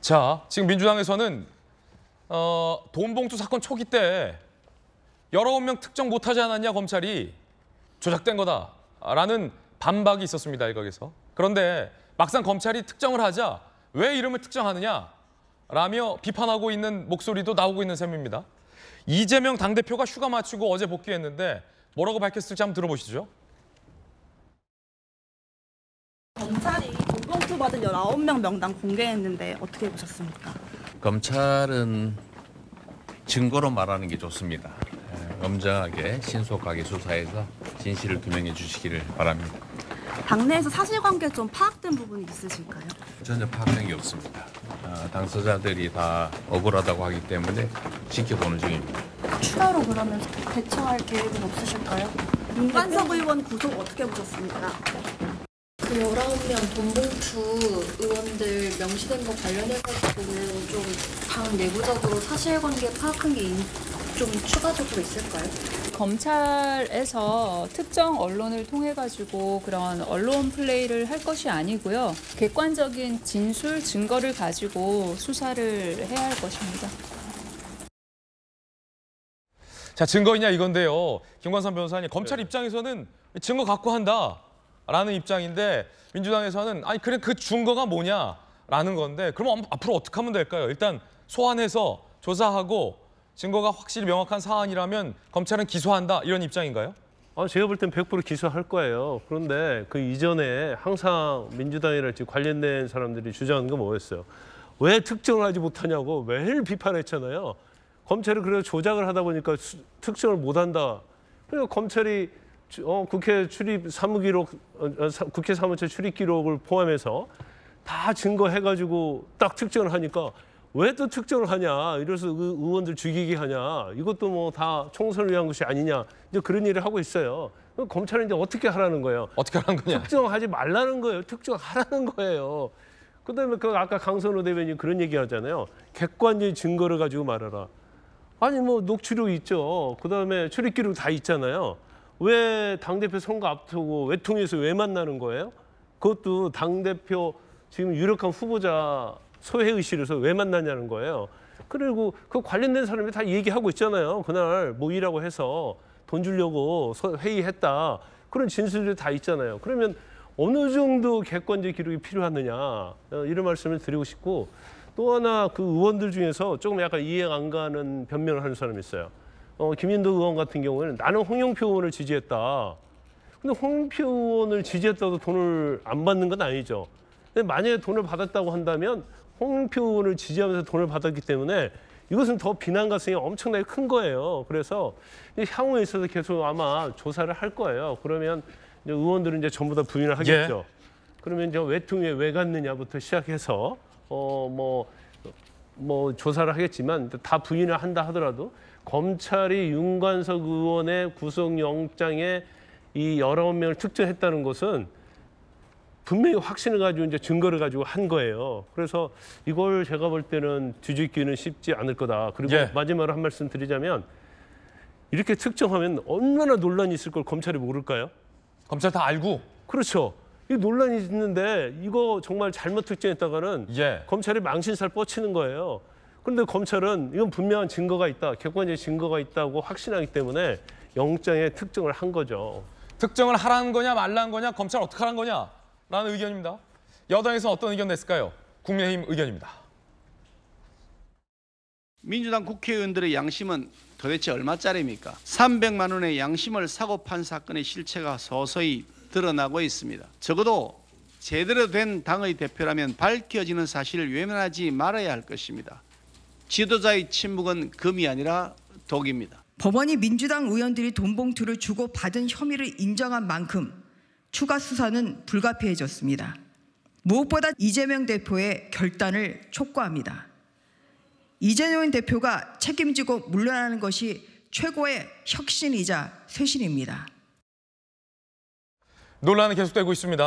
자, 지금 민주당에서는 돈봉투 사건 초기 때 19명 특정 못하지 않았냐 검찰이 조작된 거다라는 반박이 있었습니다, 일각에서. 그런데 막상 검찰이 특정을 하자 왜 이름을 특정하느냐라며 비판하고 있는 목소리도 나오고 있는 셈입니다. 이재명 당대표가 휴가 마치고 어제 복귀했는데 뭐라고 밝혔을지 한번 들어보시죠. 검찰이 돈봉투 받은 19명 명단 공개했는데 어떻게 보셨습니까? 검찰은 증거로 말하는 게 좋습니다. 엄정하게 신속하게 수사해서 진실을 규명해 주시기를 바랍니다. 당내에서 사실관계 좀 파악된 부분이 있으실까요? 전혀 파악된 게 없습니다. 당사자들이 다 억울하다고 하기 때문에 지켜보는 중입니다. 추가로 그러면 대처할 계획은 없으실까요? 윤관석 의원 구속 어떻게 보셨습니까? 그 19명 돈봉투 의원들 명시된 거 관련해가지고는 좀 당 내부적으로 사실관계 파악한 게 좀 추가적으로 있을까요? 검찰에서 특정 언론을 통해 가지고 그런 언론 플레이를 할 것이 아니고요. 객관적인 진술, 증거를 가지고 수사를 해야 할 것입니다. 자, 증거이냐 이건데요. 김관선 변호사님, 검찰 입장에서는 증거 갖고 한다라는 입장인데 민주당에서는 아니 그래 그 증거가 뭐냐라는 건데 그럼 앞으로 어떻게 하면 될까요? 일단 소환해서 조사하고 증거가 확실히 명확한 사안이라면 검찰은 기소한다 이런 입장인가요? 제가 볼 땐 100% 기소할 거예요. 그런데 그 이전에 항상 민주당이랄지 관련된 사람들이 주장하는 건 뭐였어요? 왜 특정을 하지 못하냐고 매일 비판했잖아요. 검찰이 그래서 조작을 하다 보니까 특정을 못한다. 그러니까 검찰이 국회 출입 사무기록, 국회 사무처 출입 기록을 포함해서 다 증거해가지고 딱 특정을 하니까 왜 또 특정을 하냐? 이래서 의원들 죽이게 하냐? 이것도 뭐 다 총선을 위한 것이 아니냐? 이제 그런 일을 하고 있어요. 그럼 검찰은 이제 어떻게 하라는 거예요? 어떻게 하라는 거냐? 특정하지 말라는 거예요. 특정하라는 거예요. 그다음에 아까 강선우 대변인 그런 얘기 하잖아요. 객관적인 증거를 가지고 말하라. 아니 뭐 녹취록 있죠. 그다음에 출입 기록 다 있잖아요. 왜 당대표 선거 앞두고 외통위에서 왜 만나는 거예요? 그것도 당대표 지금 유력한 후보자 소회의실에서 왜 만나냐는 거예요. 그리고 그 관련된 사람이 다 얘기하고 있잖아요. 그날 모이라고 해서 돈 주려고 회의했다. 그런 진술들이 다 있잖아요. 그러면 어느 정도 객관적 기록이 필요하느냐 이런 말씀을 드리고 싶고 또 하나 그 의원들 중에서 조금 약간 이해 안 가는 변명을 하는 사람이 있어요. 김인도 의원 같은 경우에는 나는 홍영표 의원을 지지했다. 근데 홍영표 의원을 지지했다고 돈을 안 받는 건 아니죠. 근데 만약에 돈을 받았다고 한다면 홍영표 의원을 지지하면서 돈을 받았기 때문에 이것은 더 비난 가능성이 엄청나게 큰 거예요. 그래서 향후에 있어서 계속 아마 조사를 할 거예요. 그러면 이제 의원들은 이제 전부 다 부인을 하겠죠. 예. 그러면 이제 외통위에 왜 갔느냐부터 시작해서 뭐 조사를 하겠지만 다 부인을 한다 하더라도 검찰이 윤관석 의원의 구속영장에 이 19명을 특정했다는 것은 분명히 확신을 가지고 이제 증거를 가지고 한 거예요. 그래서 이걸 제가 볼 때는 뒤집기는 쉽지 않을 거다. 그리고 마지막으로 한 말씀 드리자면 이렇게 특정하면 얼마나 논란이 있을 걸 검찰이 모를까요? 검찰 다 알고. 그렇죠. 이 논란이 있는데 이거 정말 잘못 특정했다가는 검찰이 망신살 뻗치는 거예요. 그런데 검찰은 이건 분명한 증거가 있다. 객관적인 증거가 있다고 확신하기 때문에 영장에 특정을 한 거죠. 특정을 하라는 거냐 말라는 거냐 검찰 어떻게 하라는 거냐 라는 의견입니다. 여당에서는 어떤 의견 냈을까요? 국민의힘 의견입니다. 민주당 국회의원들의 양심은 도대체 얼마짜리입니까? 300만 원의 양심을 사고 판 사건의 실체가 서서히 드러나고 있습니다. 적어도 제대로 된 당의 대표라면 밝혀지는 사실을 외면하지 말아야 할 것입니다. 지도자의 침묵은 금이 아니라 독입니다. 법원이 민주당 의원들이 돈봉투를 주고 받은 혐의를 인정한 만큼 추가 수사는 불가피해졌습니다. 무엇보다 이재명 대표의 결단을 촉구합니다. 이재명 대표가 책임지고 물러나는 것이 최고의 혁신이자 쇄신입니다. 논란은 계속되고 있습니다.